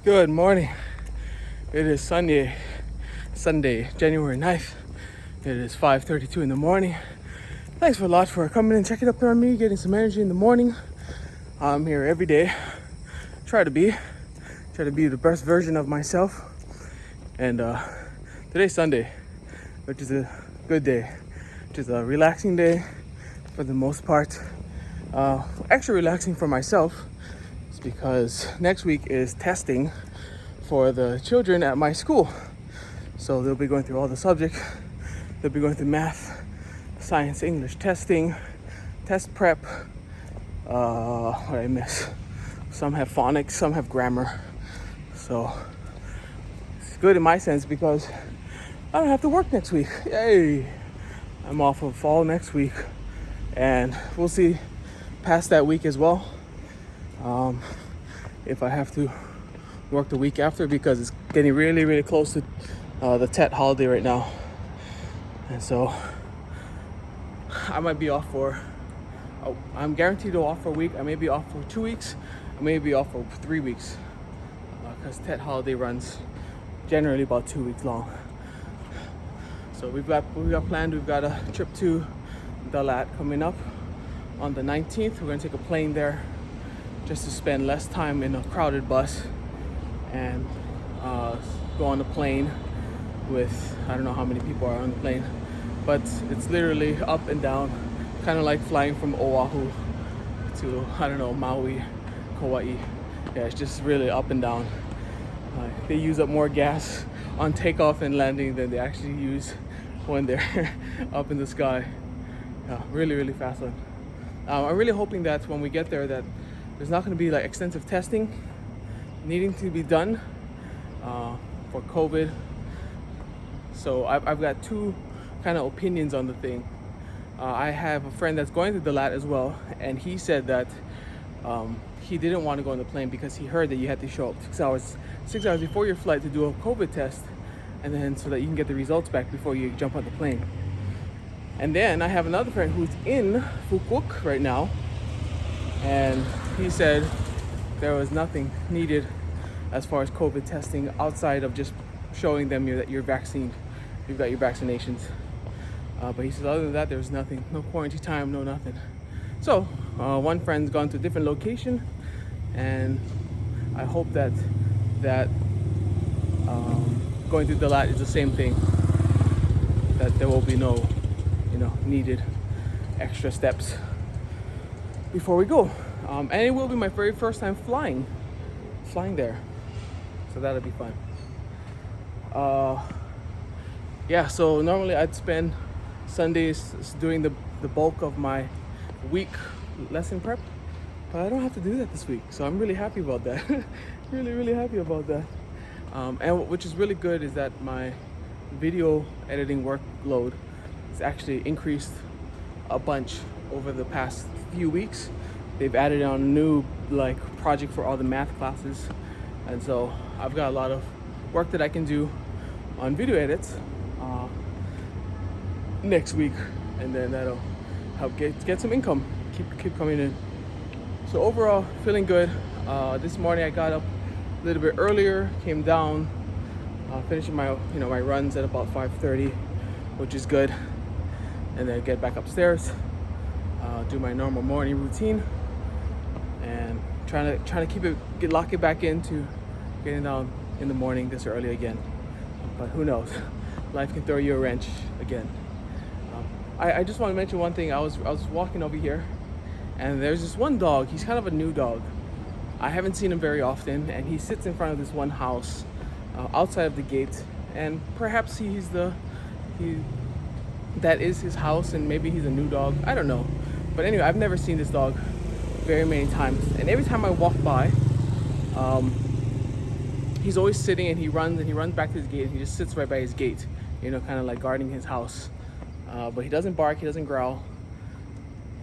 Good morning. It is Sunday, January 9th. It is 5:32 in the morning. Thanks a lot for coming and checking up on me, getting some energy in the morning. I'm here every day. Try to be the best version of myself. And today's Sunday, which is a good day, which is a relaxing day for the most part. Extra relaxing for myself is because next week is testing for the children at my school. So they'll be going through all the subjects. They'll be going through math, science, English testing, test prep. What did I miss? Some have phonics, some have grammar. So it's good in my sense because I don't have to work next week. Yay! I'm off of fall next week, and we'll see past that week as well. If I have to work the week after, because it's getting really, really close to the Tet holiday right now, and so I might be off for. I'm guaranteed to off for a week. I may be off for 2 weeks. I may be off for 3 weeks, because Tet holiday runs generally about 2 weeks long. So we've got planned. We've got a trip to Dalat coming up on the 19th. We're gonna take a plane there just to spend less time in a crowded bus and go on a plane with, I don't know how many people are on the plane, but it's literally up and down, kind of like flying from Oahu to, I don't know, Maui, Kauai. Yeah, it's just really up and down. They use up more gas on takeoff and landing than they actually use when they're up in the sky. Yeah, really, really fast one. I'm really hoping that when we get there that there's not going to be like extensive testing needing to be done for COVID. So I've got two kind of opinions on the thing. I have a friend that's going to Dalat as well, and he said that he didn't want to go on the plane because he heard that you had to show up 6 hours before your flight to do a COVID test, and then so that you can get the results back before you jump on the plane. And then I have another friend who's in Fukuoka right now, and he said there was nothing needed as far as COVID testing outside of just showing them that you're vaccinated, you've got your vaccinations. But he said other than that, there's nothing, no quarantine time, no nothing. So one friend's gone to a different location, and I hope that going to Dalat is the same thing, that there will be no needed extra steps before we go. And it will be my very first time flying there, so that'll be fun. Yeah, so normally I'd spend Sundays doing the bulk of my week lesson prep, but I don't have to do that this week, so I'm really happy about that. really happy about that. And which is really good is that my video editing workload has actually increased a bunch over the past few weeks. They've added on a new project for all the math classes, and so I've got a lot of work that I can do on video edits next week, and then that'll help get some income, keep coming in. So overall, feeling good. This morning I got up a little bit earlier, came down, finishing my runs at about 5:30, which is good, and then get back upstairs, do my normal morning routine, and trying to lock it back into getting down in the morning this early again. But who knows? Life can throw you a wrench again. I just want to mention one thing. I was walking over here, and there's this one dog. He's kind of a new dog. I haven't seen him very often, and he sits in front of this one house outside of the gate, and perhaps that is his house, and maybe he's a new dog. I don't know. But anyway, I've never seen this dog very many times, and every time I walk by, he's always sitting, and he runs back to his gate, and he just sits right by his gate, kind of like guarding his house. But he doesn't bark, he doesn't growl,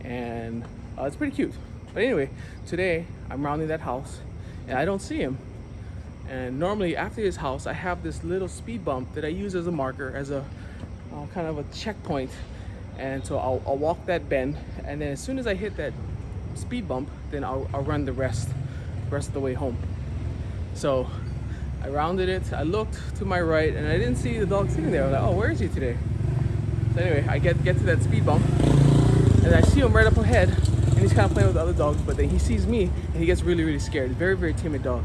and it's pretty cute. But anyway, today I'm rounding that house, and I don't see him. And normally after his house, I have this little speed bump that I use as a marker, as a kind of a checkpoint. And so I'll walk that bend, and then as soon as I hit that speed bump, then I'll run the rest of the way home. So I rounded it. I looked to my right, and I didn't see the dog sitting there. I was like, oh, where is he today? So anyway, I get to that speed bump, and I see him right up ahead, and he's kind of playing with the other dogs. But then he sees me, and he gets really, really scared. Very, very timid dog.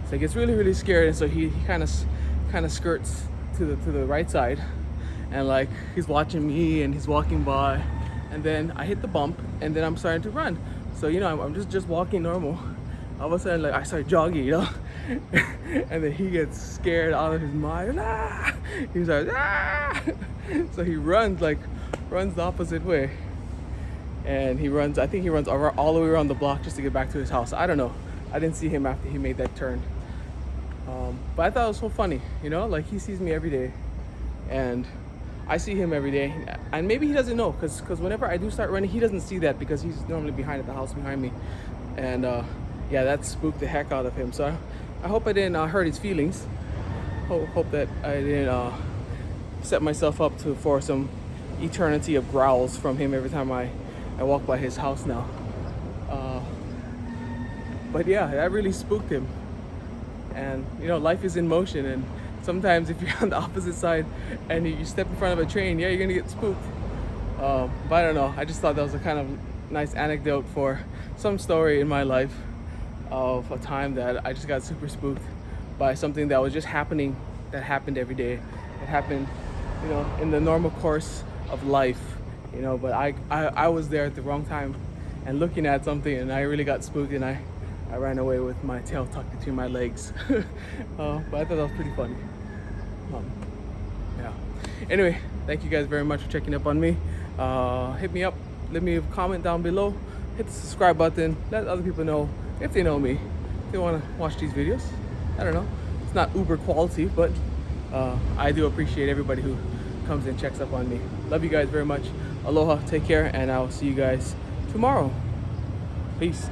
So he gets really, really scared, and so he kind of skirts to the right side, and like he's watching me, and he's walking by, and then I hit the bump, and then I'm starting to run. So you know, I'm just walking normal. All of a sudden, like I start jogging, you know, and then he gets scared out of his mind. Ah! He's like, ah! So he runs the opposite way, and he runs. I think he runs all the way around the block just to get back to his house. I don't know. I didn't see him after he made that turn. But I thought it was so funny, you know, like he sees me every day, and I see him every day, and maybe he doesn't know, because whenever I do start running, he doesn't see that because he's normally behind at the house behind me, and yeah, that spooked the heck out of him. So I hope I didn't hurt his feelings. Hope that I didn't set myself up for some eternity of growls from him every time I walk by his house now. But yeah, that really spooked him. And you know, life is in motion, and sometimes if you're on the opposite side and you step in front of a train, yeah, you're gonna get spooked. But I don't know, I just thought that was a kind of nice anecdote for some story in my life of a time that I just got super spooked by something that was just happening, that happened every day. It happened, you know, in the normal course of life, you know, but I was there at the wrong time and looking at something, and I really got spooked, and I ran away with my tail tucked between my legs. But I thought that was pretty funny. Yeah. Anyway, thank you guys very much for checking up on me. Hit me up, leave me a comment down below, hit the subscribe button, let other people know if they know me, if they want to watch these videos. I don't know, it's not uber quality, but I do appreciate everybody who comes and checks up on me. Love you guys very much. Aloha, take care, and I'll see you guys tomorrow. Peace.